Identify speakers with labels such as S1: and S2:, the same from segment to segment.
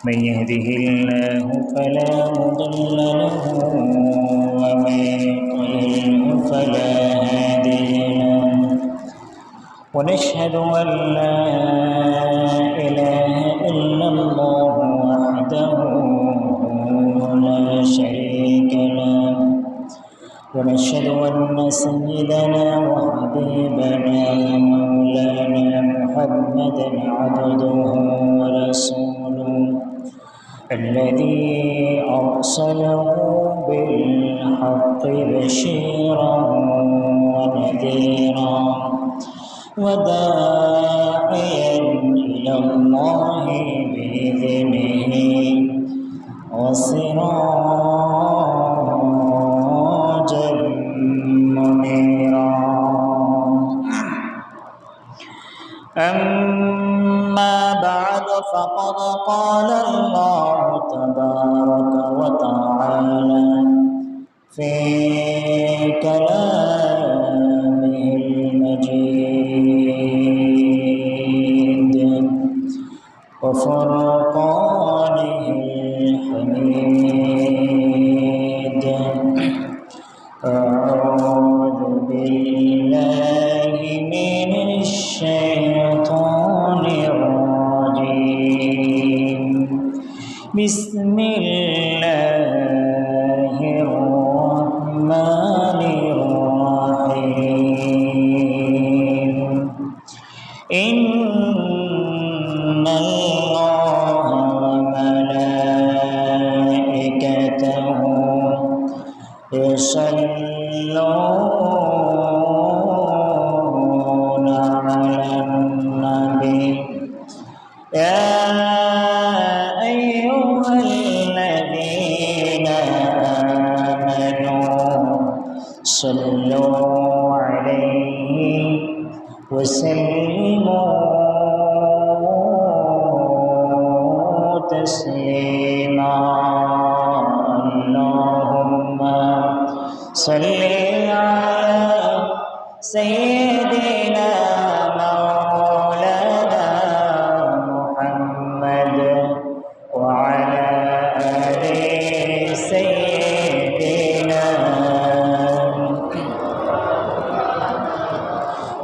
S1: من يهده الله فلا مضل له ومن يضلله فلا هادي له ونشهد أن لا إله إلا الله وحده لا شريك له ونشهد أن سيدنا وحبيبنا مولانا محمدا عبده ورسوله الذي أرسله بالحق بشيرا ونذيرا وداعيا إلى الله بإذنه وسراجا منيرا أما بعد فقد قال الله تبارك وتعالى في كلامه المجيد وفرقانه الحميد أعوذ بالله من الشيطان الرجيم بسم الله الرحمن الرحيم إن الله وملائكته يصلون على النبي يا أيها الذين آمنوا صلوا عليه وسلموا تسليما اللهم صل على سيدنا مولانا محمد وعلى آل سيدنا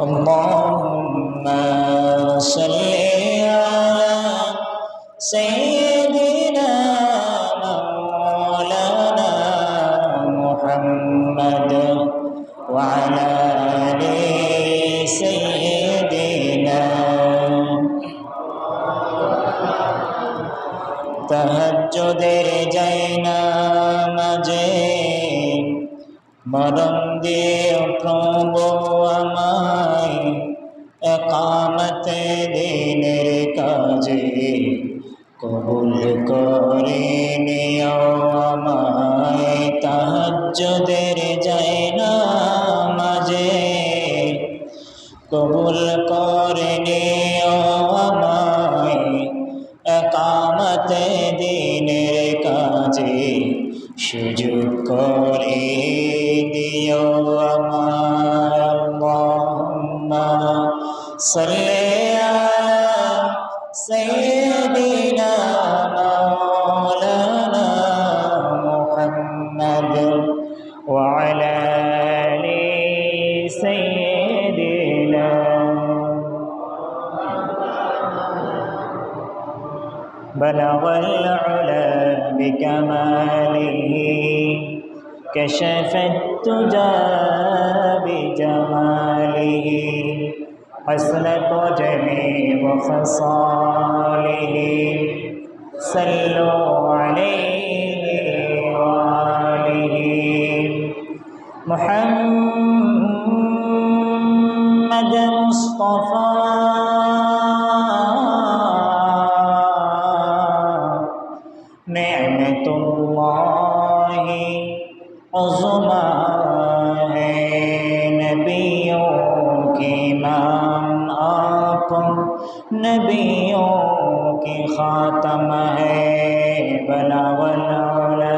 S1: اللهم صل على سيدنا مولانا محمد وعلى آل سيدنا তাহাজ্জুদের জায়নামাজে মরণ দিও প্রভু আমায় একামতে দিনের কাজে কবুল করে নিও আমায় তাহাজ্জুদের জায়নামাজে কবুল করে নিও আমায় একামতে দিনের কাজে সুযোগ করে দিও আমায় আল্লাহুম্মা সাল্লি আলা সাইয়্যিদিনা মাওলানা মুহাম্মদ ওয়া আলা আলি সাইয়্যিদিনা بلغ العلا بكماله كشف الدجى بجماله حسنت جميع خصاله صلوا عليه وآله محمد مصطفى نعمة الله عظمى है नबियों के इमाम नबियों की खातम है बला वला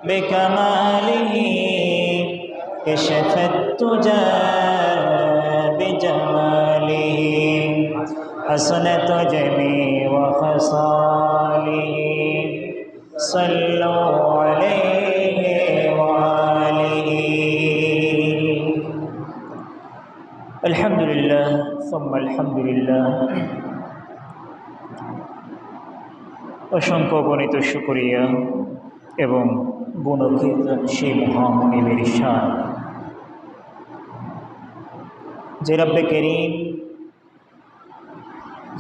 S1: बिकमालिही कशफत तुजा बिजमालिही हसनत जमी व खसालिही सल्लु अलैहि व आलिही। अल्हम्दुलिल्लाह सुम्मा अल्हम्दुलिल्लाह। অসংখ্য গণিত শুকরিয়া এবং গুণকীর্তন সেই মহামনিবের শান যে রব্বে করিম,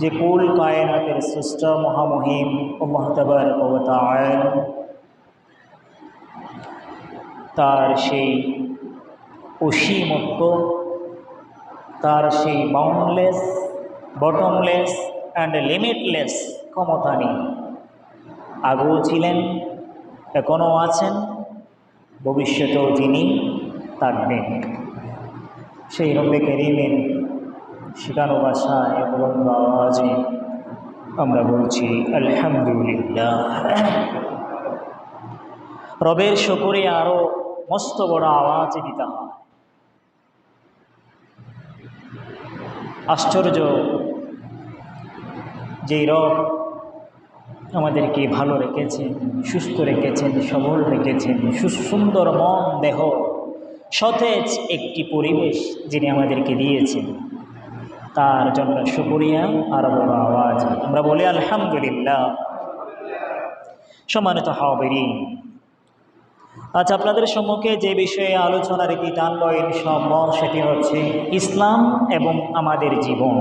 S1: যে কুল কায়নাতের স্রষ্টা মহামহিম ও মহতাবারক ওয়া তাআলা, তার সেই অসীমত্ব, তার সেই বাউন্ডলেস, বটমলেস অ্যান্ড লিমিটলেস ক্ষমতা নিয়ে আগেও ছিলেন, এখনও আছেন, ভবিষ্যতেও যিনি থাকবেন, সেই রব্বে কারীমের শিখানো ভাষায় এবং আওয়াজে আমরা বলছি আলহামদুলিল্লাহ। রবের শুকরে আরও মস্ত বড় আওয়াজে দিতে হয়। আশ্চর্য যেই রব আমাদেরকে ভালো রেখেছেন, সুস্থ রেখেছেন, সবল রেখেছেন, সুন্দর মন, দেহ, সতেজ একটি পরিবেশ যিনি আমাদেরকে দিয়েছেন, তার জন্য শুকরিয়া আর বড় আওয়াজ আমরা বলি আলহামদুলিল্লাহ। সম্মানিত হাজিরিন, আজ আপনাদের সম্মুখে যে বিষয়ে আলোচনার একটি টানব ইনশাআল্লাহ, সেটি হচ্ছে ইসলাম এবং আমাদের জীবন।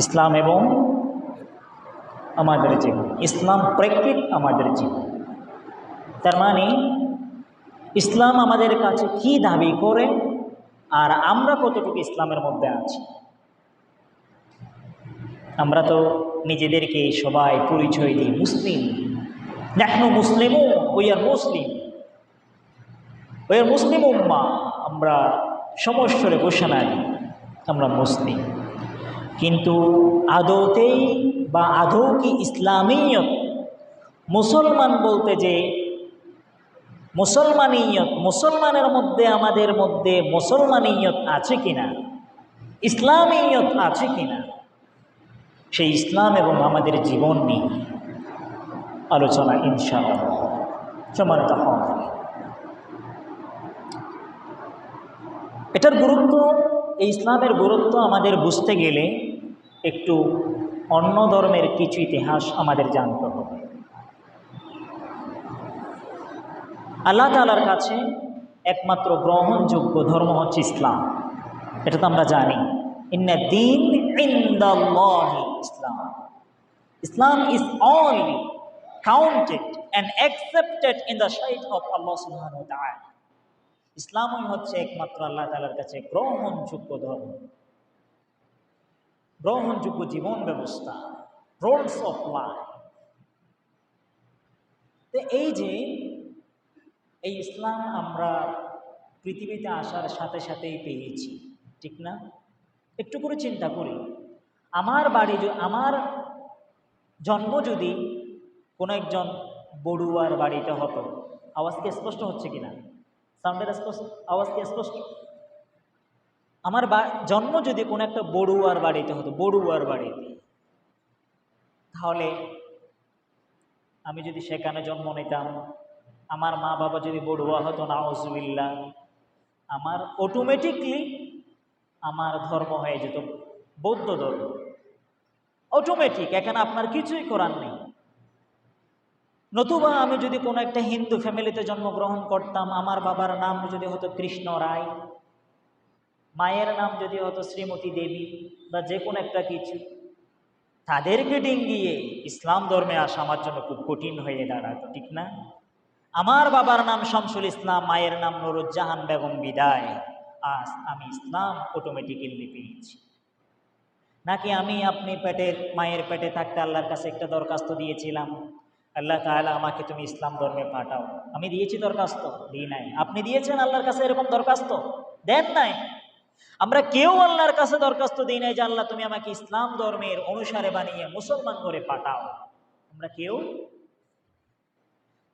S1: ইসলাম এবং আমাদের জীবন, ইসলাম প্রেক্ষিত আমাদের জীবন। তার মানে ইসলাম আমাদের কাছে কি দাবি করে আর আমরা কতটুকু ইসলামের মধ্যে আছি। আমরা তো নিজেদেরকে সবাই পরিচয় দিই মুসলিম, নাহনু মুসলিমুন, we are Muslim, we are মুসলিম উম্মাহ। আমরা সমস্বরে ঘোষণা দিই আমরা মুসলিম, কিন্তু আদতেই বা আদৌ কি ইসলামিয়ত, মুসলমান বলতে যে মুসলমানিয়ত, মুসলমানের মধ্যে আমাদের মধ্যে মুসলমানিয়ত আছে কিনা, ইসলামিয়ত আছে কিনা, সেই ইসলাম এবং আমাদের জীবন নিয়ে আলোচনা ইনশাআল্লাহ। সম্মানিত হাজিরিন, এটার গুরুত্ব, এই ইসলামের গুরুত্ব আমাদের বুঝতে গেলে একটু অন্য ধর্মের কিছু ইতিহাস আমাদের জানতে হবে। আল্লাহ তাআলার কাছে একমাত্র গ্রহণযোগ্য ধর্ম হচ্ছে ইসলাম, এটা তো আমরা জানি। ইন্না দীন ইনদাল্লাহি ইসলাম, ইসলাম is only counted and accepted in the sight of Allah subhanahu wa ta'ala. ইসলামই হচ্ছে একমাত্র আল্লাহ তাআলার কাছে গ্রহণযোগ্য ধর্ম, গ্রহণযোগ্য জীবন ব্যবস্থা, রুলস অফ লাইফ। তো এই যে এই ইসলাম আমরা পৃথিবীতে আসার সাথে সাথেই পেয়েছি, ঠিক না? একটু করে চিন্তা করি, আমার বাড়ি, আমার জন্ম যদি কোনো একজন বড়ুয়ার বাড়িতে হতো, আওয়াজ কি স্পষ্ট হচ্ছে কিনা? সাউন্ডের স্পষ্ট, আওয়াজ কি স্পষ্ট? আমার জন্ম যদি কোনো একটা বড়ুয়ার বাড়িতে হতো, বড়ুয়ার বাড়িতে, তাহলে আমি যদি সেখানে জন্ম নিতাম, আমার মা বাবা যদি বড়ুয়া হতো, নাউজুবিল্লাহ, আমার অটোমেটিকলি আমার ধর্ম হয়ে যেত বৌদ্ধ ধর্ম, অটোমেটিক। এখানে আপনার কিছুই করার নেই। নতুবা আমি যদি কোনো একটা হিন্দু ফ্যামিলিতে জন্মগ্রহণ করতাম, আমার বাবার নাম যদি হতো কৃষ্ণ রায়, মায়ের নাম যদি হতো শ্রীমতী দেবী বা যে কোনো একটা কিছু, তাদেরকে ডিঙ্গিয়ে ইসলাম ধর্মে আসা আমার জন্য খুব কঠিন হয়ে দাঁড়াতো, ঠিক না? আমার বাবার নাম শামসুল ইসলাম, মায়ের নাম নুরুজ্জাহান বেগম বিদায়, আজ আমি ইসলাম অটোমেটিক্যালি পেয়েছি। নাকি আমি আপনি মায়ের পেটে থাকতে আল্লাহর কাছে একটা দরখাস্ত দিয়েছিলাম, আল্লাহ তাআলা আমাকে তুমি ইসলাম ধর্মে পাঠাও, আমি দিয়েছি দরখাস্ত? দিই নাই। আপনি দিয়েছেন আল্লাহর কাছে এরকম দরখাস্ত? দেন নাই। আমরা কেউ আল্লাহর কাছে দরখাস্ত দিই নাই যে আল্লাহ তুমি আমাকে ইসলাম ধর্মের অনুসারে বানিয়ে মুসলমান করে পাঠাও, আমরা কেউ।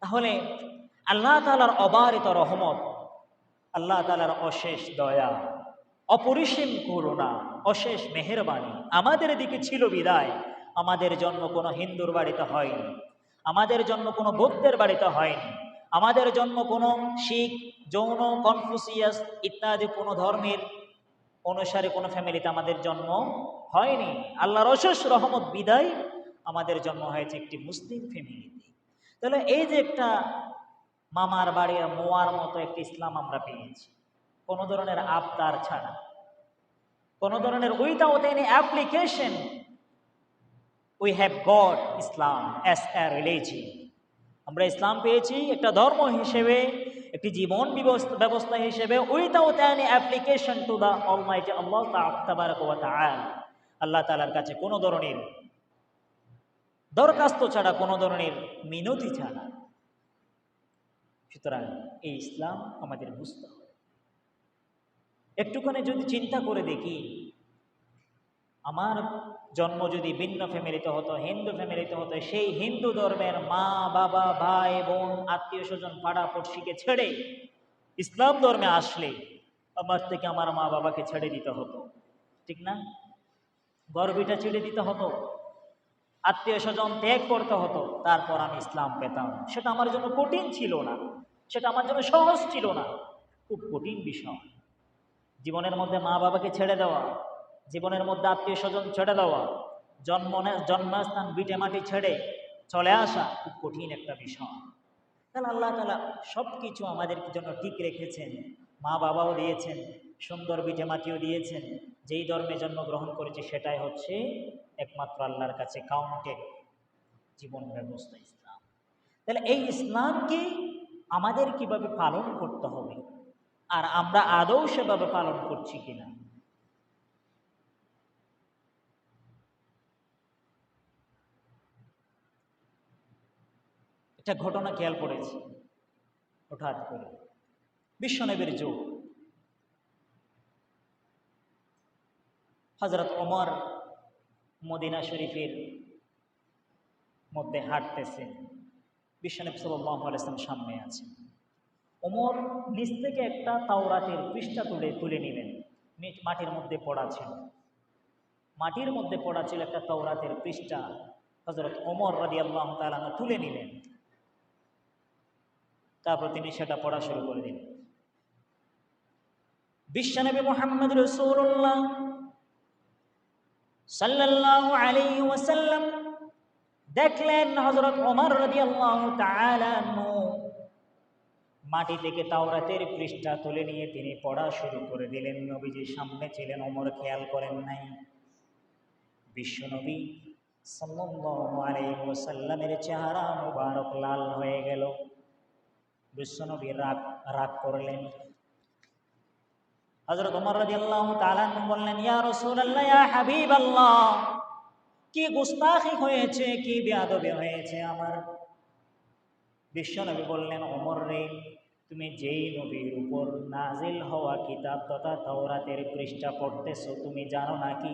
S1: তাহলে আল্লাহ তাআলার অবারিত রহমত, আল্লাহ তাআলার অশেষ দয়া, অপরিসীম করুণা, অশেষ মেহেরবানি আমাদের দিকে ছিল বিদায় আমাদের জন্ম কোনো হিন্দুর বাড়িতে হয়নি, আমাদের জন্ম কোনো বৌদ্ধের বাড়িতে হয়নি, আমাদের জন্ম কোনো শিখ, জৈন, কনফুসিয়াস ইত্যাদি কোনো ধর্মের অনুসারে কোনো ফ্যামিলিতে আমাদের জন্ম হয়নি। আল্লাহর অশেষ রহমত বিদায় আমাদের জন্ম হয়েছে একটি মুসলিম ফ্যামিলিতে। তাহলে এই যে একটা মামার বাড়ির মোয়ার মতো একটি ইসলাম আমরা পেয়েছি, কোনো ধরনের আবদার ছাড়া, কোনো ধরনের without any application, we have got Islam as a religion. আমরা ইসলাম পেয়েছি একটা ধর্ম হিসেবে, একটি জীবন ব্যবস্থা হিসেবে, without any application to the almighty Allah তাবারাকা ওয়া তাআলা। আল্লাহ তাআলার কাছে কোনো ধরনের দরখাস্ত ছাড়া, কোনো ধরনের মিনতি ছাড়া। সুতরাং এই ইসলাম আমাদের বুঝতে হবে। একটুখানি যদি চিন্তা করে দেখি, আমার জন্ম যদি ভিন্ন ফ্যামিলিতে হতো, হিন্দু ফ্যামিলিতে হতো, সেই হিন্দু ধর্মের মা বাবা ভাই বোন আত্মীয় স্বজন পাড়া পড়শিকে ছেড়ে ইসলাম ধর্মে আসলে আমার থেকে আমার মা বাবাকে ছেড়ে দিতে হতো, ঠিক না? গর্বিটা ছেড়ে দিতে হতো, আত্মীয় স্বজন ত্যাগ করতে হতো, তারপর আমি ইসলাম পেতাম। সেটা আমার জন্য কঠিন ছিল না, সেটা আমার জন্য সহজ ছিল না, খুব কঠিন বিষয়। জীবনের মধ্যে মা বাবাকে ছেড়ে দেওয়া, জীবনের মধ্যে আত্মীয় স্বজন ছেড়ে দেওয়া, জন্মস্থান ভিটে মাটি ছেড়ে চলে আসা খুব কঠিন একটা বিষয়। তাহলে আল্লাহ তাআলা সব কিছু আমাদের জন্য ঠিক রেখেছেন, মা বাবাও দিয়েছেন, সুন্দর ভিটে মাটিও দিয়েছেন। যেই ধর্মে জন্মগ্রহণ করেছে সেটাই হচ্ছে একমাত্র আল্লাহর কাছে কাউন্টেড জীবন ব্যবস্থা, ইসলাম। তাহলে এই ইসলামকে আমাদের কিভাবে পালন করতে হবে, আর আমরা আদৌ সেভাবে পালন করছি কিনা। একটা ঘটনা খেয়াল করেছি হঠাৎ করে। বিশ্বনবীর যুগ, হযরত ওমর মদিনা শরীফের মধ্যে হাঁটতেছেন, বিশ্বনবী সাল্লাল্লাহু আলাইহি ওয়াসাল্লাম সামনে আছেন। ওমর নিচ থেকে একটা তাওরাতের পৃষ্ঠা তুলে নিলেন, মাটির মধ্যে পড়া ছিল, মাটির মধ্যে পড়া ছিল একটা তাওরাতের পৃষ্ঠা। হযরত ওমর রাদিয়াল্লাহু তাআলা তুলে নিলেন, তারপর তিনি সেটা পড়া শুরু করে দিলেন। বিশ্বনবী মুহাম্মদ রাসূলুল্লাহ সাল্লাল্লাহু আলাইহি ওয়াসাল্লাম দেখলেন হযরত ওমর রাদিয়াল্লাহু তাআলা আনহু মাটি থেকে তাওরাতের পৃষ্ঠা তুলে নিয়ে তিনি পড়া শুরু করে দিলেন। নবীজি সামনে ছিলেন, ওমর খেয়াল করেন নাই। বিশ্বনবী সাল্লাল্লাহু আলাইহি ওয়াসাল্লামের চেহারা মুবারক লাল হয়ে গেল। বিশ্বনবী রাগ করলেন। হযরত ওমর রাদিয়াল্লাহু তাআলা বললেন, ইয়া রাসূলুল্লাহ, ইয়া হাবিবাল্লাহ, কি গুস্তাখি হয়েছে, কি বেয়াদবি হয়েছে আমার। বিশ্বনবী বললেন, ওমর রে, তুমি যেই নবীর উপর নাজিল হওয়া কিতাব তথা তাওরাতের পৃষ্ঠা পড়তেছো, তুমি জানো নাকি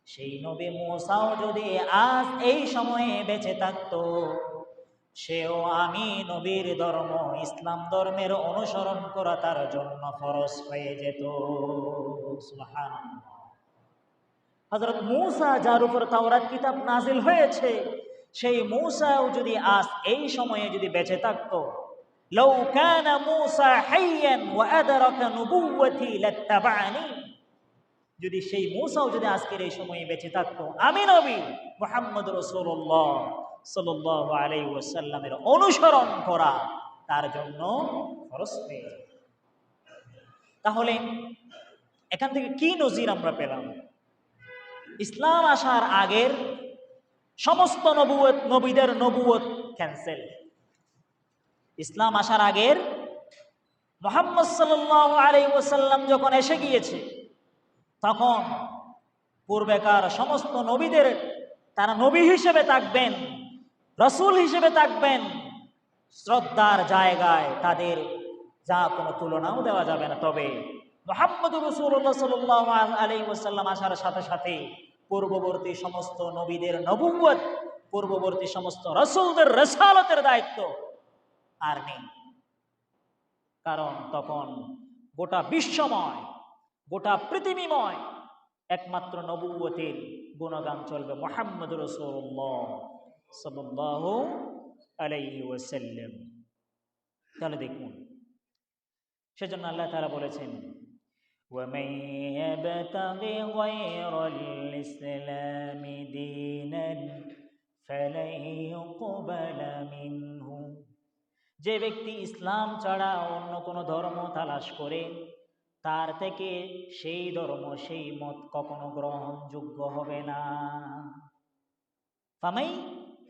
S1: সেই নবী মুসাও যদি আজ এই সময়ে বেঁচে থাকতো, সেও আমি নবীর ধর্ম ইসলাম ধর্মের অনুসরণ করা তার জন্য ফরজ হয়ে যেত। সুবহানাল্লাহ। হযরত মূসা যার উপর তাওরাত কিতাব নাজিল হয়েছে, সেই মূসাও যদি আজ এই সময়ে যদি বেঁচে থাকতো, লাউ কানা মূসা হাইয়ান ওয়া আদরাকা নবুওয়াতি লাত্তাবা'নি, যদি সেই মূসাও যদি আজকের এই সময়ে বেঁচে থাকতো, আমি নবী মুহাম্মদ রাসূলুল্লাহ সাল্লাল্লাহু আলাইহি ওয়াসাল্লামের অনুসরণ করা তার জন্য ফরজ হয়ে যেত। তাহলে এখান থেকে কি নজির আমরা পেলাম? ইসলাম আসার আগের সমস্ত নবীদের নবুয়ত ক্যান্সেল। ইসলাম আসার আগের মুহাম্মদ সাল্লাল্লাহু আলাইহি ওয়াসাল্লাম যখন এসে গিয়েছে, তখন পূর্বেকার সমস্ত নবীদের তারা নবী হিসেবে থাকবেন, রাসূল হিসেবে থাকবেন, শ্রদ্ধার জায়গায় তাদের যা কোনো তুলনাও দেওয়া যাবে না। তবে মুহাম্মদুর রাসূলুল্লাহ সাল্লাল্লাহু আলাইহি ওয়াসাল্লাম আসার সাথে সাথে পূর্ববর্তী সমস্ত নবীদের নবুয়ত, পূর্ববর্তী সমস্ত রাসূলদের রিসালাতের দায়িত্ব আর নেই। কারণ তখন গোটা বিশ্বময়, গোটা পৃথিবীময় একমাত্র নবুয়তের গুণগান চলবে মুহাম্মদুর রাসূলুল্লাহ সাল্লাল্লাহু আলাইহি ওয়াসাল্লাম। তাহলে দেখুন, সেজন্য আল্লাহ তাআলা বলেছেন, وَمَن يَبْتَغِ غَيْرَ الْإِسْلَامِ دِينًا فَلَن يُقْبَلَ مِنْهُ। যে ব্যক্তি ইসলাম ছাড়া অন্য কোনো ধর্ম তালাশ করে, তার থেকে সেই ধর্ম, সেই মত কখনো গ্রহণযোগ্য হবে না।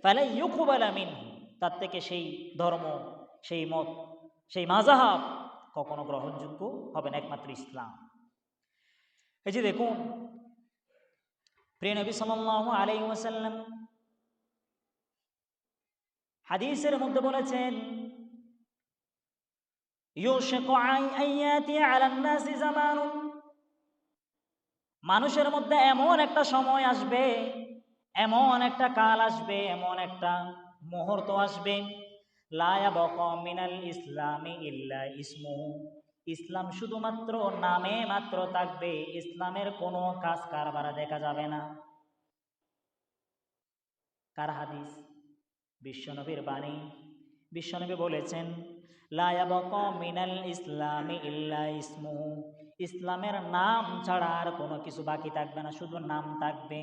S1: ফালাই ইউকবালা মিনহু, তার থেকে সেই ধর্ম, সেই মত, সেই মাযহাব কখনো গ্রহণযোগ্য হবে না, একমাত্র ইসলাম। এই যে দেখুন, প্রিয় নবী সাল্লাল্লাহু আলাইহি ওয়াসাল্লাম হাদিসের মধ্যে বলেছেন, ইউশিকু আইয়াতি আলান নাসি জামানুন, মানুষের মধ্যে এমন একটা সময় আসবে, এমন একটা কাল আসবে, এমন একটা মুহূর্ত আসবে, লা ইয়াবকা মিনাল ইসলামি ইল্লা ইসমুহু, ইসলাম শুধুমাত্র নামে মাত্র থাকবে, ইসলামের কোনো কাজ কারবার দেখা যাবে না। কার হাদিস? বিশ্বনবীর বাণী। বিশ্বনবী বলেছেন, লা ইয়াবকা মিনাল ইসলামি ইল্লা ইসমুহু, ইসলামের নাম ছাড়া আর কোনো কিছু বাকি থাকবে না, শুধু নাম থাকবে।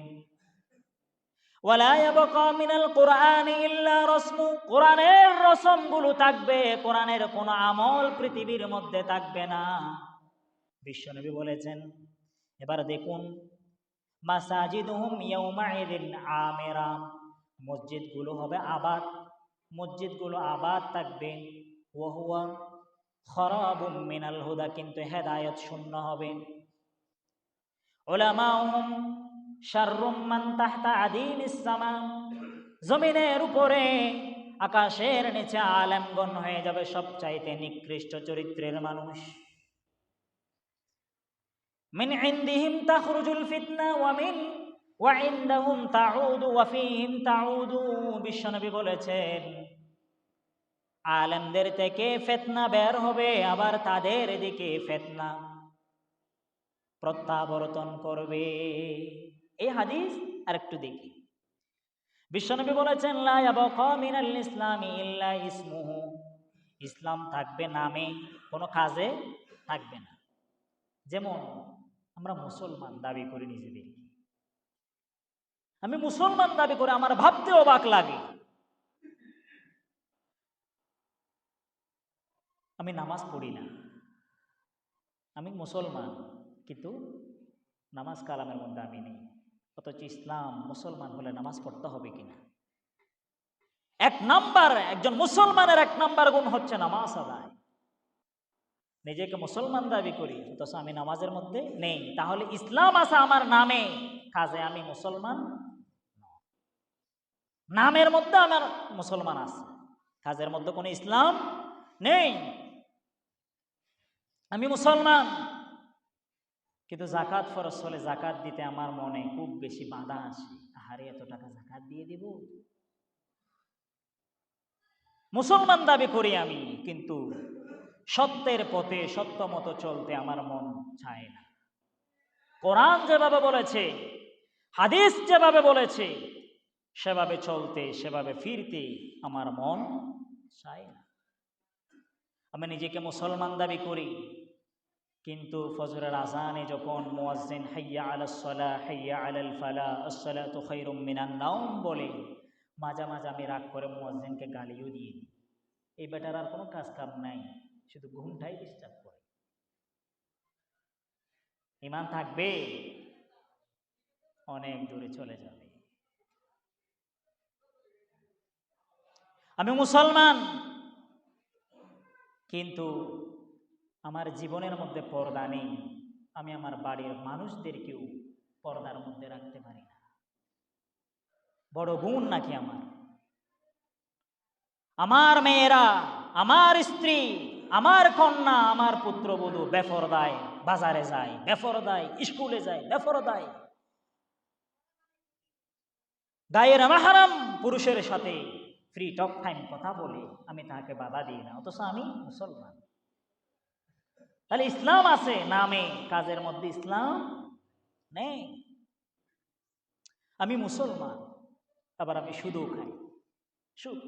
S1: ওয়ালা ইয়াবকা মিনাল কুরআনি ইল্লা রাসমু, কোরআনের রসমগুলো থাকবে, কোরআনের কোনো আমল পৃথিবীর মধ্যে থাকবে না। বিশ্বনবী বলেছেন, এবার দেখুন, মাসাজিদুহুম ইয়াউমাইযিন আমিরা, মসজিদগুলো হবে আবাদ, মসজিদগুলো আবাদ থাকবে। ওয়া হুয়া খারাবুম মিনাল হুদা, কিন্তু হেদায়েত শূন্য হবে। উলামাউহুম শাররুম মান তাহতা আদিমিস সামা, জমিনের উপরে, আকাশের নিচে আলেমগণ হয়ে যাবে সবচাইতে নিকৃষ্ট চরিত্রের মানুষ। মিন ইনদিহিম তাখরুজুল ফিতনা ওয়া ইনদাহুম তাউদু ওয়া ফীহিম তাউদু, বিশ্বনবী বলেছেন, আলেমদের থেকে ফিতনা বের হবে, আবার তাদের দিকে ফিতনা প্রত্যাবর্তন করবে। এই হাদিস আরেকটু দেখি। বিশ্বনবী বলেছেন, লা ইয়াবকা মিনাল ইসলামি ইল্লা ইসমুহু, ইসলাম থাকবে নামে, কোনো কাজে থাকবে না। যেমন আমরা মুসলমান দাবি করি নিজেদের, আমি মুসলমান দাবি করে আমার ভাবতে অবাক লাগে, আমি নামাজ পড়ি না, আমি মুসলমান, কিন্তু নামাজ কালামের মধ্যে আমি নেই। অথচ ইসলাম মুসলমান হলে নামাজ পড়তে হবে কিনা? একজন মুসলমানের 1 নাম্বার গুণ হচ্ছে নামাজ আদায়। নিজেকে মুসলমান দাবি করি, অথচ আমি নামাজের মধ্যে নেই, তাহলে ইসলাম আছে আমার নামে, কাজে আমি মুসলমান নই। নামের মধ্যে আমার মুসলমান আছে, কাজের মধ্যে কোনো ইসলাম নেই। আমি মুসলমান, কিন্তু জাকাত ফরজ হলে জাকাত দিতে আমার মনে খুব বেশি বাধা আসে, আহারে এত টাকা জাকাত দিয়ে দিব। মুসলমান দাবি করি আমি, কিন্তু সত্যের পথে সত্য মতো চলতে আমার মন চায় না। কোরআন যেভাবে বলেছে, হাদিস যেভাবে বলেছে, সেভাবে চলতে, সেভাবে ফিরতে আমার মন চায় না। আমি নিজেকে মুসলমান দাবি করি, কিন্তু ফজরের আজানে যখন মুয়াজ্জিন হাইয়া আলাস সালাহ হাইয়া আলাল ফালাহ আস-সালাতু খায়রুম মিনান নাওম বলে, মাঝে মাঝে আমি রাগ করে মুয়াজ্জিনকে গালিও দিয়ে দিই। এই বেটার আর কোনো কাজ কাম নাই, শুধু ঘুমটাই ডিস্টার্ব করে। ঈমান থাকবে, অনেক দূরে চলে যাবে। আমি মুসলমান, কিন্তু আমার জীবনের মধ্যে পর্দা নেই। আমি আমার বাড়ির মানুষদেরকেও পর্দার মধ্যে রাখতে পারি না। বড় গুণ নাকি আমার? আমার মেয়েরা, আমার স্ত্রী, আমার কন্যা, আমার পুত্রবধূ বেপরদায় বাজারে যায় বেফরদায়, স্কুলে যায় বেফরদায়, গায়ের মাহরাম পুরুষের সাথে ফ্রি টক টাইম কথা বলে, আমি তাকে বাধা দিই না, অথচ আমি মুসলমান। তাহলে ইসলাম আছে নামে, কাজের মধ্যে ইসলাম নেই। আমি মুসলমান, আবার আমি সুদও খাই, সুদ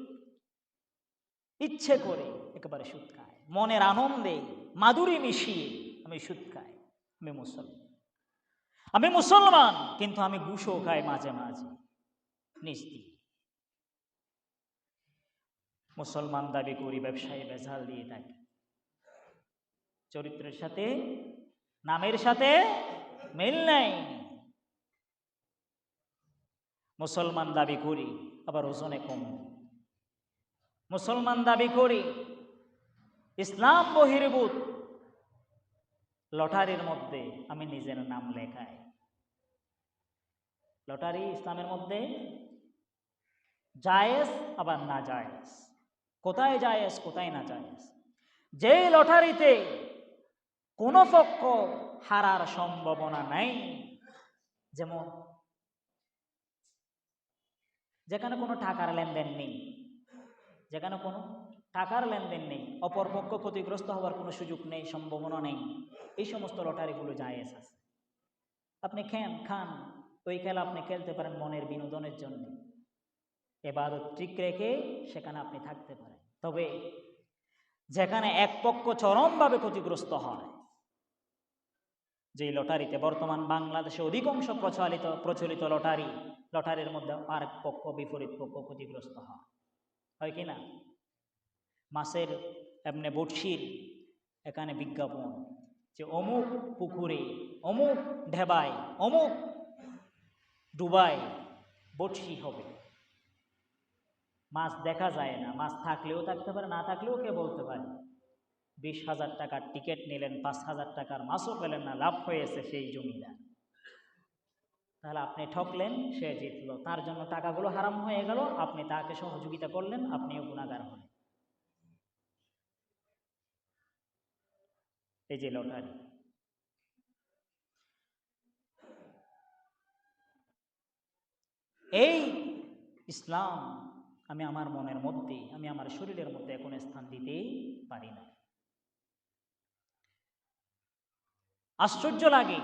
S1: ইচ্ছে করে একেবারে সুদ খাই, মনের আনন্দে মাধুরী মিশিয়ে আমি সুদ খাই। আমি মুসলমান, আমি মুসলমান, কিন্তু আমি ঘুষও খাই মাঝে মাঝে নিজ দিয়ে। মুসলমান দাবি করি, ব্যবসায়ী ভেজাল দিয়ে থাকি, চরিত্রের সাথে নামের সাথে মিল নেই। মুসলমান দাবি করি, আবার ওজনে কম। মুসলমান দাবি করি, ইসলাম বহির্ভূত লটারির মধ্যে আমি নিজের নাম লেখাই। লটারি ইসলামের মধ্যে জায়েজ আবার না জায়েজ। কোথায় জায়েজ কোথায় না জায়েজ? যে লটারিতে কোনো পক্ষ হারার সম্ভাবনা নাই, যেমন যেখানে কোনো টাকার লেনদেন নেই, যেখানে কোনো টাকার লেনদেন নেই, অপরপক্ষ ক্ষতিগ্রস্ত হওয়ার কোনো সুযোগ নেই, সম্ভাবনা নেই, এই সমস্ত লটারিগুলো জায়েজ আছে। আপনি খান, ওই খেলা আপনি খেলতে পারেন মনের বিনোদনের জন্য, এবাদত ঠিক রেখে সেখানে আপনি থাকতে পারেন। তবে যেখানে এক পক্ষ চরমভাবে ক্ষতিগ্রস্ত হয়, যে লটারিতে বর্তমান বাংলাদেশে অধিকাংশ প্রচলিত লটারির মধ্যে আরেক পক্ষ বিপরীত পক্ষ ক্ষতিগ্রস্ত হয় কি না? মাছের এমনি বড়শির এখানে বিজ্ঞাপন যে অমুক পুকুরে, অমুক ঢেবায়, অমুক ডুবায় বড়শি হবে। মাছ দেখা যায় না, মাছ থাকলেও থাকতে পারে, না থাকলেও কে বলতে পারে। 20,000 টাকার টিকিট নিলেন, 5,000 টাকার মাছও পেলেন না, লাভ হয়েছে সেই জমিদার। তাহলে আপনি ঠকলেন, সে জিতলো, তার জন্য টাকাগুলো হারাম হয়ে গেল, আপনি তাকে সহযোগিতা করলেন, আপনিও গুনাহগার হলেন। এই যে লটারি, এই ইসলাম আমি আমার মনের মধ্যে, আমি আমার শরীরের মধ্যে এখন স্থান দিতেই পারি না। আশ্চর্য লাগে,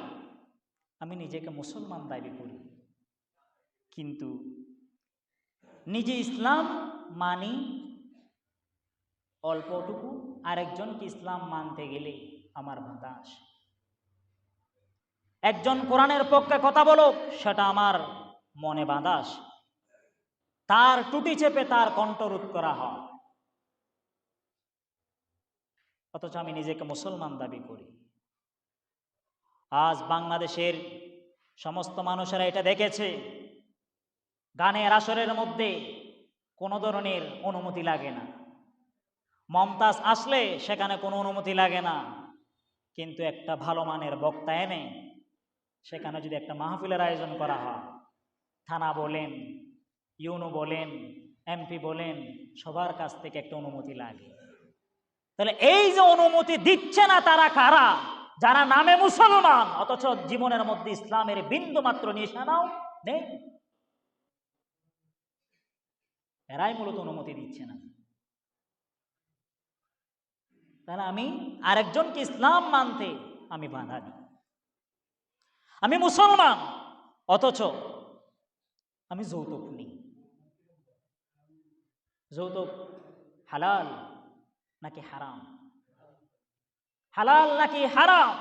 S1: আমি নিজেকে মুসলমান দাবি করি, কিন্তু নিজে ইসলাম মানি অল্পটুকু, আরেকজনকে ইসলাম মানতে গেলে আমার বাধা আসে। একজন কোরআনের পক্ষে কথা বলো, সেটা আমার মনে বাধা আসে, তার টুটি চেপে তার কণ্ঠরোধ করা হয়, অথচ আমি নিজেকে মুসলমান দাবি করি। আজ বাংলাদেশের সমস্ত মানুষেরা এটা দেখেছে, গানের আসরের মধ্যে কোনো ধরনের অনুমতি লাগে না, মমতাজ আসলে সেখানে কোনো অনুমতি লাগে না, কিন্তু একটা ভালো মানের বক্তা এনে সেখানে যদি একটা মাহফিলের আয়োজন করা হয়, থানা বলেন, ইউনো বলেন, এমপি বলেন, সবার কাছ থেকে একটা অনুমতি লাগে। তাহলে এই যে অনুমতি দিচ্ছে না, তারা কারা? যারা নামে মুসলমান অথচ জীবনের মধ্যে ইসলামের বিন্দু মাত্র নিশানাও নেই, এরাই মূলত অনুমতি দিচ্ছে না। তাহলে আমি আরেকজনকে ইসলাম মানতে আমি বাধা দিই। আমি মুসলমান অথচ আমি যৌতুক নিই। যৌতুক হালাল নাকি হারাম? হালাল নাকি হারাম?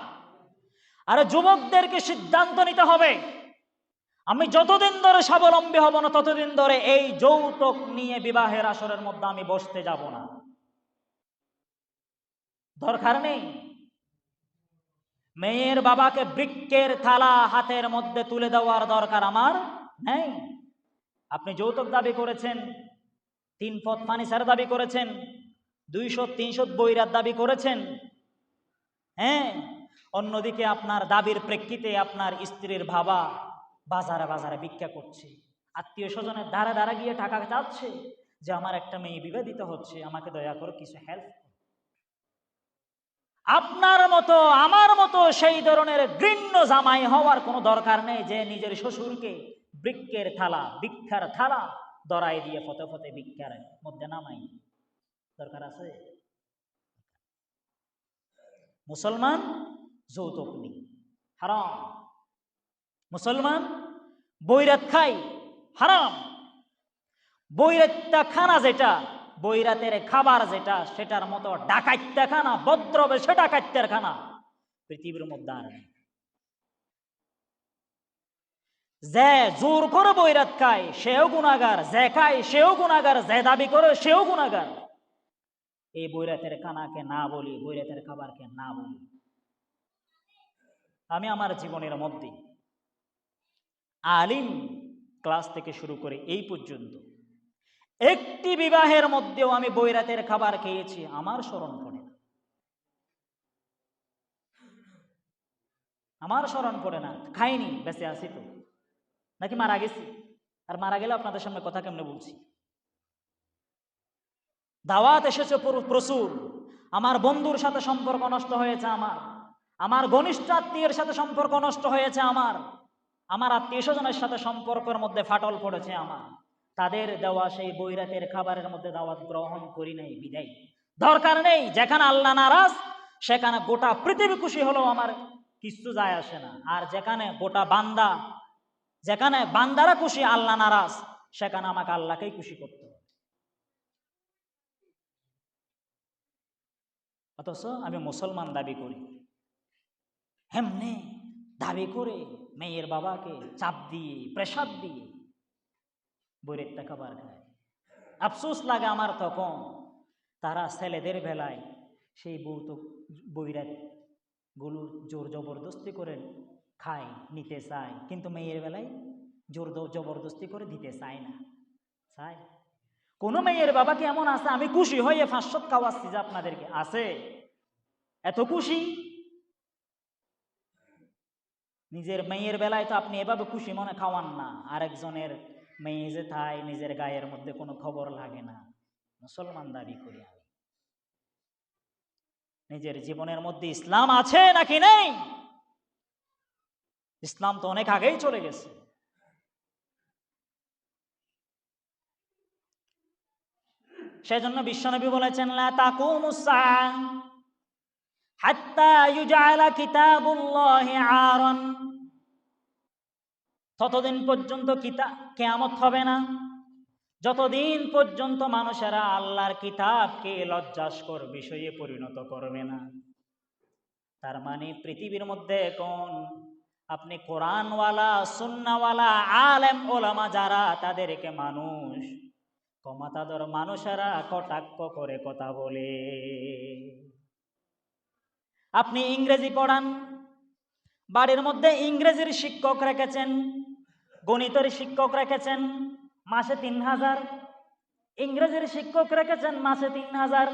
S1: আর যুবকদেরকে সিদ্ধান্ত নিতে হবে, আমি যতদিন ধরে স্বাবলম্বী হব না, ততদিন ধরে এই যৌতুক নিয়ে বিবাহের আসরের মধ্যে আমি বসতে যাব না। দরকার নেই মেয়ের বাবাকে বৃক্কের থালা হাতের মধ্যে তুলে দেওয়ার দরকার আমার নেই। আপনি যৌতুক দাবি করেছেন, 3 পথ ফার্নিচার দাবি করেছেন, 200-300 বইরাত দাবি করেছেন, হ্যাঁ, অন্যদিকে আপনার দাবির প্রেক্ষিতে আপনার স্ত্রীর বাবা বাজারে বাজারে ভিক্ষা করছে, আত্মীয় স্বজনের ধারে ধারে গিয়ে টাকা চাচ্ছে যে আমার একটা মেয়ে বিবাহিত হচ্ছে, আমাকে দয়া করে কিছু হেল্প। আপনার মতো আমার মতো সেই ধরনের ঘৃণ্য জামাই হওয়ার কোনো দরকার নেই যে নিজের শ্বশুরকে ভিক্ষার থালা দরাই দিয়ে ফতে ফতে ভিক্ষার মধ্যে নামাই। দরকার আছে? মুসলমান যৌতুক নেই, হারাম। মুসলমান বৈরাত খাই, হারাম। বৈরাত্তা খানা যেটা, বৈরাতের খাবার যেটা, সেটার মতো ডাকাইত্যা খানা, ভদ্রবেশে ডাকাইত্যের খানা পৃথিবীর মধ্যে আর নেই। যে জোর করে বৈরাত খায় সেও গুনাহগার, যে খায় সেও গুনাহগার, যে দাবি করে সেও গুনাহগার। এই বৈরাতের খানাকে না বলি, বৈরাতের খাবারকে না বলি। আমি আমার জীবনের মধ্যে আলিম ক্লাস থেকে শুরু করে এই পর্যন্ত একটি বিবাহের মধ্যেও আমি বৈরাতের খাবার খেয়েছি আমার স্মরণ পড়ে না। আমার স্মরণ পড়ে না। খাইনি, বেঁচে আছি তো, নাকি মারা গেছি? আর মারা গেলে আপনাদের সামনে কথা কেমনে বলছি? দাওয়াত এসেছে প্রচুর, আমার বন্ধুর সাথে সম্পর্ক নষ্ট হয়েছে, আমার ঘনিষ্ঠ আত্মীয়ের সাথে সম্পর্ক নষ্ট হয়েছে, আমার আত্মীয় স্বজনের সাথে সম্পর্কের মধ্যে ফাটল পড়েছে। তাদের দেওয়া সেই বৈরাতের খাবারের মধ্যে দাওয়াত গ্রহণ করি নাই বিদায়। দরকার নেই। যেখানে আল্লাহ নারাজ সেখানে গোটা পৃথিবী খুশি হলেও আমার কিছু যায় আসে না। আর যেখানে বান্দারা খুশি, আল্লাহ নারাজ, সেখানে আমাকে আল্লাহকেই খুশি করতে হবে। অথচ আমি মুসলমান দাবি করি, হেমনে দাবি করে মেয়ের বাবাকে চাপ দিয়ে প্রেসার দিয়ে বৈরাত্তা খাবার খায়। আফসোস লাগে আমার তখন, তারা ছেলেদের বেলায় সেই বৈরাত গুলো জোর জবরদস্তি করে খায়, নিতে চায়, কিন্তু মেয়ের বেলায় জোর জবরদস্তি করে দিতে চায় না। চায়? কোনো মেয়ের বাবা কি এমন আছে আমি খুশি হয়ে 500 খাওয়াচ্ছি যে আপনাদেরকে? আছে এত খুশি? নিজের মেয়ের বেলায় তো আপনি এভাবে খুশি মনে খাওয়ান না। আরেকজনের মেয়ে যে তাই নিজের গায়ের মধ্যে কোনো খবর লাগে না। মুসলমান দাবি করি আমি। নিজের জীবনের মধ্যে ইসলাম আছে নাকি নেই? ইসলাম তো অনেক আগেই চলে গেছে। সেজন্য বিশ্বনবী বলেছেন, লা তাকুমুস সাআ হাত্তা ইউজআলা কিতাবুল্লাহি আরান। ততদিন পর্যন্ত কিয়ামত হবে না যতদিন পর্যন্ত মানুষেরা আল্লাহর কিতাবকে লজ্জাস্কর বিষয়ে পরিণত করবে না। তার মানে পৃথিবীর মধ্যে এখন আপনি কোরআনওয়ালা, সুন্নাওয়ালা, আলেম ওলামা যারা, তাদেরকে মানুষ, ক্ষমতাধর মানুষেরা কটাক্ষ করে কথা বলে। আপনি ইংরেজি পড়ান, বাড়ির মধ্যে ইংরেজির শিক্ষক রেখেছেন, গণিতের শিক্ষক রেখেছেন, মাসে 3000। ইংরেজির শিক্ষক রেখেছেন মাসে 3000।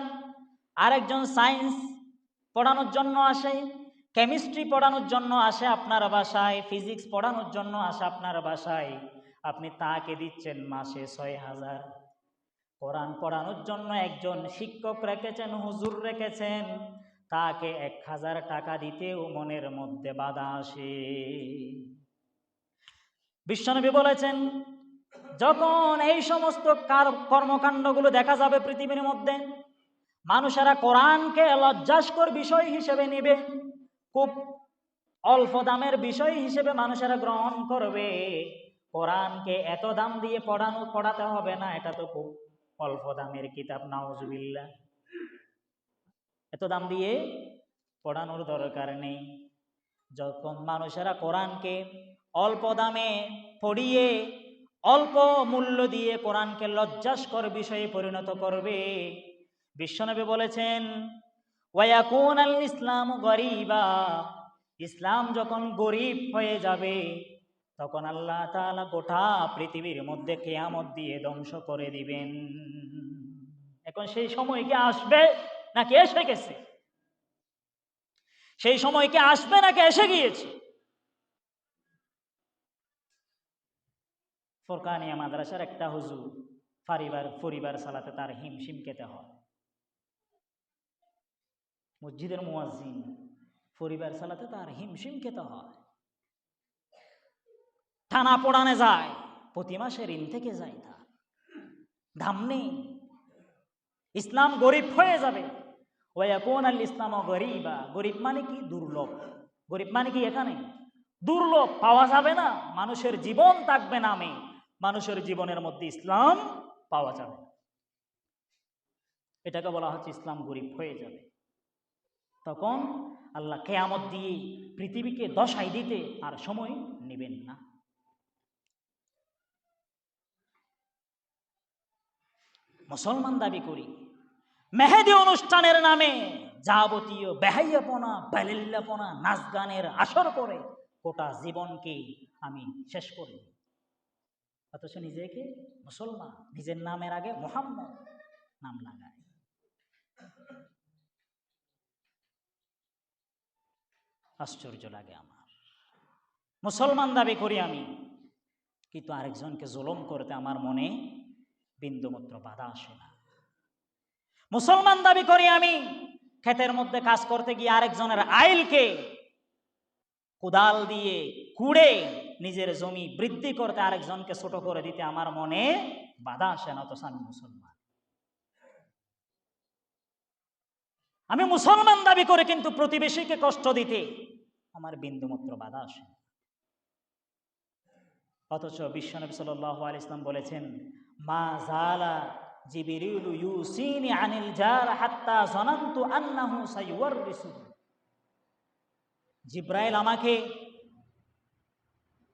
S1: আরেকজন সায়েন্স পড়ানোর জন্য আসে, কেমিস্ট্রি পড়ানোর জন্য আসে আপনার বাসায়, ফিজিক্স পড়ানোর জন্য আসে আপনার বাসায়। আপনি তাকে দিচ্ছেন মাসে 6000। কোরআন পড়ানোর জন্য একজন শিক্ষক রেখেছেন, হুজুর রেখেছেন, তাকে 1000 টাকা দিতেও মনের মধ্যে বাধা আসে। বিশ্বনবী বলেছেন, যখন এই সমস্ত কর্মকাণ্ডগুলো দেখা যাবে পৃথিবীর মধ্যে, মানুষেরা কোরআনকে লজ্জাস্কর বিষয় হিসেবে নেবে, খুব অল্প দামের বিষয় হিসেবে মানুষেরা গ্রহণ করবে। কোরআনকে এত দাম দিয়ে পড়াতে হবে না, এটা তো খুব অল্প দামের কিতাব, নাউজুবিল্লাহ, এত দাম দিয়ে পড়ানোর দরকার নেই। যখন মানুষেরা কোরআনকে অল্প দামে পড়িয়ে অল্প মূল্য দিয়ে কোরআনকে লজ্জাস্কর বিষয়ে পরিণত করবে, বিশ্বনবী বলেছেন, ওয়ায়াকুনাল ইসলামু গরীবা, ইসলাম যখন গরিব হয়ে যাবে তখন আল্লাহ তাআলা গোটা পৃথিবীর মধ্যে কিয়ামত দিয়ে ধ্বংস করে দিবেন। এখন সেই সময় কি আসবে নাকি এসে গেছে? সেই সময় কি আসবে নাকি এসে গিয়েছে? ফোরকানিয়া মাদ্রাসার একটা হুজুর পরিবার চালাতে তার হিমশিম খেতে হয়। মসজিদের মুয়াজ্জিন, পরিবার চালাতে তার হিমশিম খেতে হয়, টানা পোড়ানে যায়, প্রতি মাসে ঋণ থেকে যায়, তার দাম নেই। ইসলাম গরিব হয়ে যাবে। ওয়াকুন আল ইসলাম গরিবা, গরিব মানে কি? দুর্লভ। গরিব মানে কি? এখানে দুর্লভ, পাওয়া যাবে না। মানুষের জীবন থাকবে নামে, মানুষের জীবনের মধ্যে ইসলাম পাওয়া যাবে। এটাকে বলা হচ্ছে ইসলাম গরিব হয়ে যাবে। তখন আল্লাহ কিয়ামত দিয়ে পৃথিবীকে দশাই দিতে আর সময় নেবেন না। মুসলমান দাবি করি, মেহেদি অনুষ্ঠানের নামে যাবতীয় বেহাইয়াপনা, বেলিল্লাপনা, নাচ গানের আসর করে গোটা জীবনকে আমি শেষ করি। অথচ নিজেকে মুসলমান, নিজের নামের আগে মুহাম্মদ নাম লাগায়। আশ্চর্য লাগে আমার। মুসলমান দাবি করি আমি, কিন্তু আরেকজনকে জুলুম করতে আমার মনে বিন্দুমাত্র বাধা আসে না। মুসলমান দাবি করি আমি, ক্ষেতের মধ্যে কাজ করতে গিয়ে আরেকজনের আইলকে কোদাল দিয়ে কুড়ে নিজের জমি বৃদ্ধি করতে আরেকজনকে ছোট করে দিতে আমার মনে বাধা আসে না। অথচ আমি মুসলমান। আমি মুসলমান দাবি করে কিন্তু প্রতিবেশীকে কষ্ট দিতে আমার বিন্দুমাত্র বাধা আসে না। অথচ বিশ্বনবী সাল্লাল্লাহু আলাইহি ওয়াসাল্লাম বলেছেন, মা জালা জিবরিল ইউসিনি আনিল জার হাত্তা যানানতু আন্নাহু সাইওয়ারিসু। জিব্রাইল আমাকে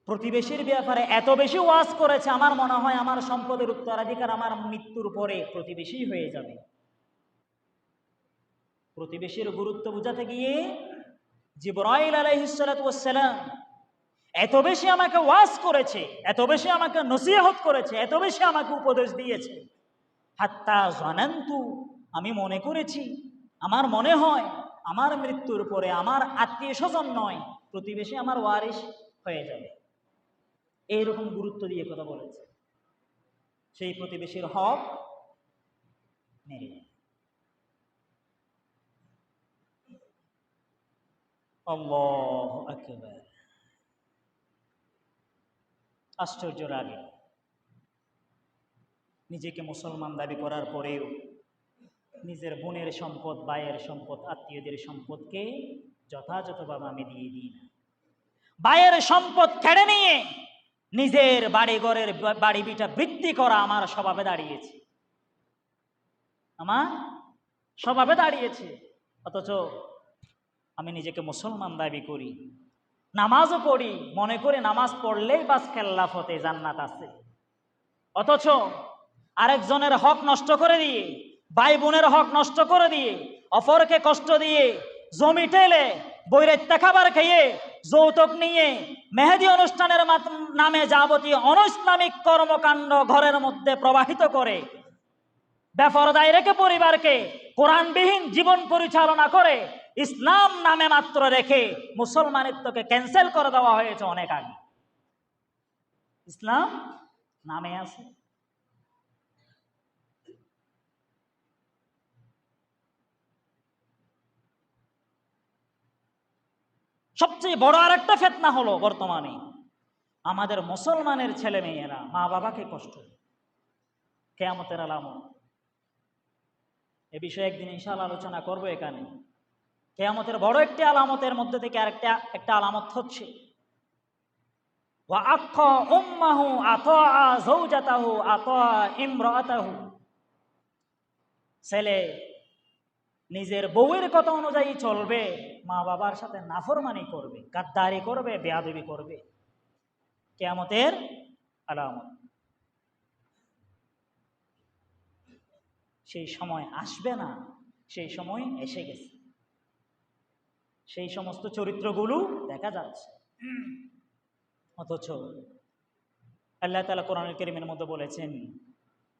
S1: প্রতিবেশীর ব্যাপারে এত বেশি ওয়াজ করেছে, আমার মনে হয় আমার সম্পদের উত্তরাধিকার আমার মৃত্যুর পরে প্রতিবেশী হয়ে যাবে। প্রতিবেশীর গুরুত্ব বুঝাতে গিয়ে জিবরাইল আলাইহিস সালাতু ওয়াস সালাম এত বেশি আমাকে ওয়াজ করেছে, এত বেশি আমাকে নসিহত করেছে, এত বেশি আমাকে উপদেশ দিয়েছে, হাত্তা জানান্তু, আমি মনে করেছি, আমার মনে হয় আমার মৃত্যুর পরে আমার আত্মীয় স্বজন নয়, প্রতিবেশী আমার ওয়ারিশ হয়ে যাবে। এইরকম গুরুত্ব দিয়ে কথা বলেছে। সেই প্রতিবেশীর হক মেরে নেয়। আল্লাহু আকবার। আশ্চর্য লাগে, নিজেকে মুসলমান দাবি করার পরেও নিজের বোনের সম্পদ, ভাইয়ের সম্পদ, আত্মীয়দের সম্পদকে যথাযথভাবে আমি দিয়ে দিই না। ভাইয়ের সম্পদ কেড়ে নিয়ে নিজের বাড়িঘরের বাড়ি ভিটা বৃদ্ধি করা আমার স্বভাবে দাঁড়িয়েছে, আমার স্বভাবে দাঁড়িয়েছে। অথচ আমি নিজেকে মুসলমান দাবি করি, নামাজও পড়ি, মনে করি নামাজ পড়লেই বাস খেলাফতে জান্নাত আছে। অথচ আরেকজনের হক নষ্ট করে দিয়ে, ভাই বোনের হক নষ্ট করে দিয়ে, অপরকে কষ্ট দিয়ে, জমি টেলে, বৈরাত্যা খাবার খেয়ে, যৌতুক নিয়ে, মেহেদি অনুষ্ঠানের নামে যাবতীয় অনইসলামিক কর্মকাণ্ড ঘরের মধ্যে প্রবাহিত করে, বেপরদায় রেখে পরিবারকে কোরআনবিহীন জীবন পরিচালনা করে ইসলাম নামে মাত্র রেখে মুসলমানিত্বকে ক্যান্সেল করে দেওয়া হয়েছে অনেক আগে। ইসলাম নামে আছে। সবচেয়ে বড় আর একটা ফিতনা হলো বর্তমানে আমাদের মুসলমানের ছেলে মেয়েরা মা বাবাকে কষ্ট দেয়। কিয়ামতের আলামত, এ বিষয়ে একদিন ইনশাআল্লাহ আলোচনা করব। এখানে কিয়ামতের বড় একটি আলামতের মধ্যে থেকে আরেকটা আলামত হচ্ছে ওয়া আক্কা উম্মাহু আতা যাওজাতাহু আতা ইমরাতাহু। ছেলে নিজের বউয়ের কথা অনুযায়ী চলবে, মা বাবার সাথে নাফরমানি করবে, গাদ্দারি করবে, বেয়াদবি করবে। কিয়ামতের আলামত। সেই সময় আসবে না, সেই সময় এসে গেছে। সেই সমস্ত চরিত্রগুলো দেখা যাচ্ছে। অথচ আল্লাহ তাআলা কোরআনুল কারীমের মধ্যে বলেছেন,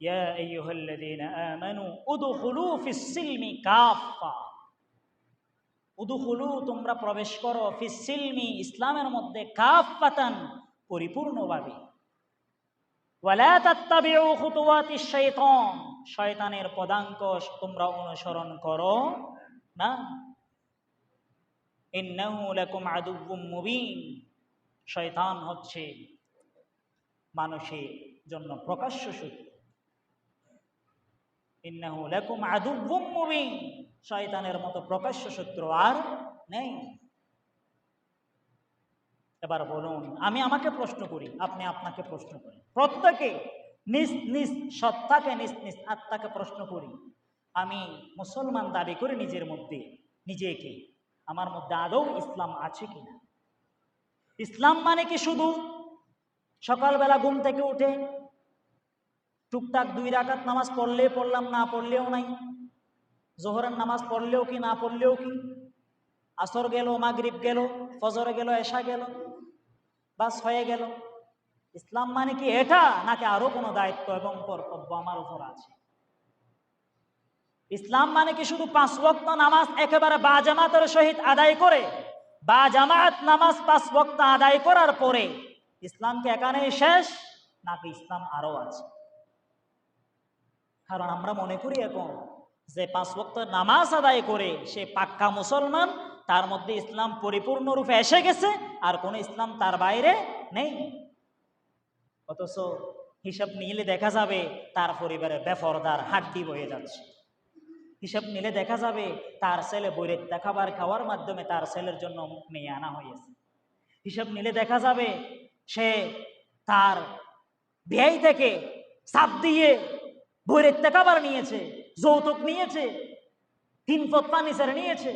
S1: ইয়া আইয়ুহাল্লাযীনা আমানু উদখুলু ফিস সিলমি কাফা। উদখুলু, তোমরা প্রবেশ করো, ফিস সিলমি, ইসলামের মধ্যে, কাফাতান, পরিপূর্ণভাবে। ওয়ালা তাত্তাবিউ খুতুওয়াতিশ শাইতান, শয়তানের পদাঙ্ক তোমরা অনুসরণ করো না। ইন্নাহু লাকুম আদুউম মুবিন, শয়তান হচ্ছে মানুষের জন্য প্রকাশ্য শত্রু। ইন্নাহু লাকুম আদুউম মুবিন, শয়তানের মতো প্রকাশ্য শত্রু আর নেই। এবার বলুন, আমি আমাকে প্রশ্ন করি, আপনি আপনাকে প্রশ্ন করি, প্রত্যেকে নিজ নিজ সত্তাকে, নিজ নিজ আত্মাকে প্রশ্ন করি, আমি মুসলমান দাবি করি নিজের মধ্যে নিজেকে, আমার মধ্যে আদৌ ইসলাম আছে কিনা? ইসলাম মানে কি শুধু সকালবেলা ঘুম থেকে উঠে টুকটাক 2 রাকাত নামাজ পড়লে পড়লাম, না পড়লেও নাই, জোহরের নামাজ পড়লেও কি না পড়লেও কি, আসর গেল, মাগরিব গেল, ফজর গেল, এশা গেল, বাস হয়ে গেল? ইসলাম মানে কি এটা, নাকি আরো কোনো দায়িত্ব এবং কর্তব্য আমার উপর আছে? ইসলাম মানে কি শুধু 5 ওয়াক্ত নামাজ একেবারে বাজামাতের সহিত আদায় করে, বাজামাত নামাজ 5 ওয়াক্ত আদায় করার পরে ইসলাম কি এখানেই শেষ, নাকি ইসলাম আরো আছে? কারণ আমরা মনে করি এখন যে 5 ওয়াক্ত নামাজ আদায় করে সে পাক্কা মুসলমান, তার মধ্যে ইসলাম পরিপূর্ণরূপে এসে গেছে, আর কোনো ইসলাম তার বাইরে নেই। অথচ হিসাব নিলে দেখা যাবে তার পরিবারে বেফরদার হাড্ডি বয়ে যাচ্ছে। হিসাব নিলে দেখা যাবে তার ছেলে বৈরাগ্য খাবার খাওয়ার মাধ্যমে তার ছেলের জন্য মেয়ে আনা হয়েছে। হিসাব নিলে দেখা যাবে সে তার ব্যয় থেকে চাপ দিয়ে বৈরাগ্য খাবার নিয়েছে, যৌতুক নিয়েছে, 3 পদ ফার্নিচার নিয়েছে,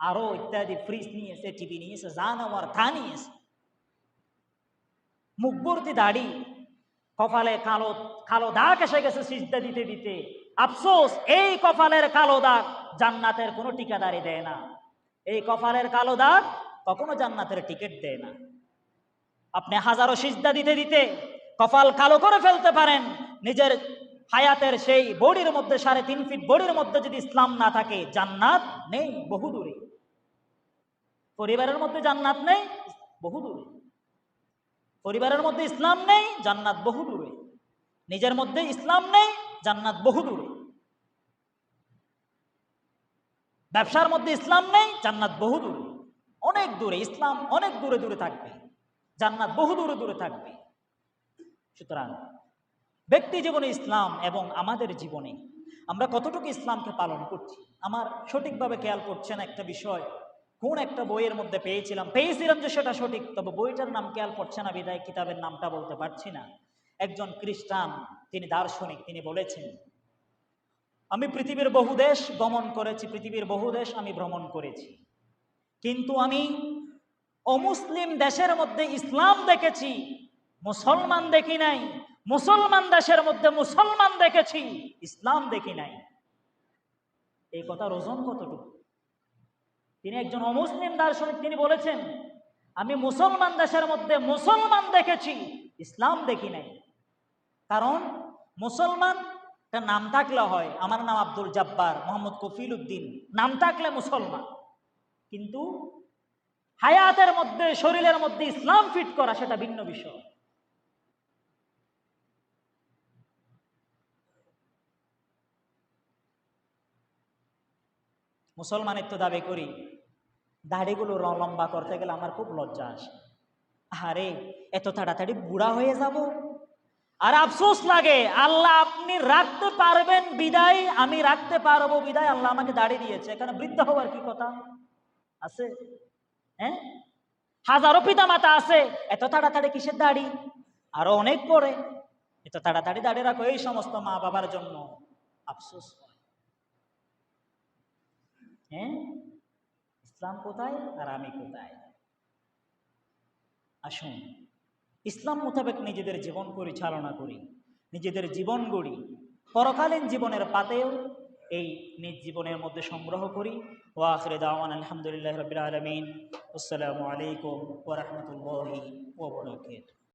S1: আরো ইত্যাদি, ফ্রিজ নিয়েছে, টিভি নিয়েছে, যা নেওয়ার তা নিয়েছে। মুখ ভর্তি দাড়ি, কপালে কালো কালো দাগ এসে গেছে সিজদা দিতে দিতে। আফসোস, এই কপালের কালো দাগ জান্নাতের কোনো টিকাদারি দেয় না। এই কপালের কালো দাগ কখনো জান্নাতের টিকিট দেয় না। আপনি হাজারো সিজদা দিতে দিতে কপাল কালো করে ফেলতে পারেন, নিজের হায়াতের সেই বডির মধ্যে 3.5 ফিট বডির মধ্যে যদি ইসলাম না থাকে, জান্নাত নেই, বহু দূরে। পরিবারের মধ্যে জান্নাত নেই, বহু দূরে। পরিবারের মধ্যে ইসলাম নেই, জান্নাত বহু দূরে। নিজের মধ্যে ইসলাম নেই, জান্নাত বহু দূরে। ব্যবসার মধ্যে ইসলাম নেই, জান্নাত বহু দূরে, অনেক দূরে। ইসলাম অনেক দূরে দূরে থাকবে, জান্নাত বহু দূরে দূরে থাকবে। সুতরাং ব্যক্তি জীবনে ইসলাম এবং আমাদের জীবনে আমরা কতটুকু ইসলামকে পালন করছি, আমার সঠিকভাবে খেয়াল করছেন একটা বিষয়। কোন একটা বইয়ের মধ্যে পেয়েছিলাম যে সেটা সঠিক, তবে বইটার নাম খেয়াল পড়ছে না বিদায় কিতাবের নামটা বলতে পারছি না। একজন খ্রিস্টান, তিনি দার্শনিক, তিনি বলেছেন, আমি পৃথিবীর বহু দেশ গমন করেছি, পৃথিবীর বহু দেশ আমি ভ্রমণ করেছি, কিন্তু আমি অমুসলিম দেশের মধ্যে ইসলাম দেখেছি, মুসলমান দেখি নাই। মুসলমান দেশের মধ্যে মুসলমান দেখেছি, ইসলাম দেখি নাই। এই কথার ওজন কতটুকু? তিনি একজন অমুসলিম দার্শনিক, তিনি বলেছেন, আমি মুসলমান দেশের মধ্যে মুসলমান দেখেছি, ইসলাম দেখি নাই। কারণ মুসলমান নাম থাকলে হয়, আমার নাম আব্দুল জব্বার, মোহাম্মদ কফিল উদ্দিন, নাম থাকলে মুসলমান, কিন্তু হায়াতের মধ্যে, শরীরের মধ্যে ইসলাম ফিট করা সেটা ভিন্ন বিষয়। মুসলমানিত্ব দাবি করি, দাড়িগুলো লম্বা করতে গেলে আমার খুব লজ্জা আসে। আরে এত তাড়াতাড়ি বুড়া হয়ে যাব, আর আফসোস লাগে, আল্লাহ আপনি রাখতে পারবেন বিদায়, আমি রাখতে পারবো বিদায় আল্লাহ আমাকে দাড়ি দিয়েছে। এখানে বৃদ্ধ হওয়ার কি কথা আছে? হ্যাঁ, হাজারো পিতা মাতা আছে, এত তাড়াতাড়ি কিসের দাড়ি? আরো অনেক পরে, এত তাড়াতাড়ি দাড়ি রাখো। এই সমস্ত মা বাবার জন্য আফসোস হয়। হ্যাঁ, ইসলাম কোথায় আর আমি কোথায়? আসুন ইসলাম মোতাবেক নিজেদের জীবন পরিচালনা করি, নিজেদের জীবন গড়ি, পরকালীন জীবনের পাতেও এই নিজ জীবনের মধ্যে সংগ্রহ করি। ওয়া আখিরু দাওয়ানা আলহামদুলিল্লাহি রাব্বিল আলামিন। আসসালামু আলাইকুম ওয়া রাহমাতুল্লাহি ওয়া বারাকাতুহু।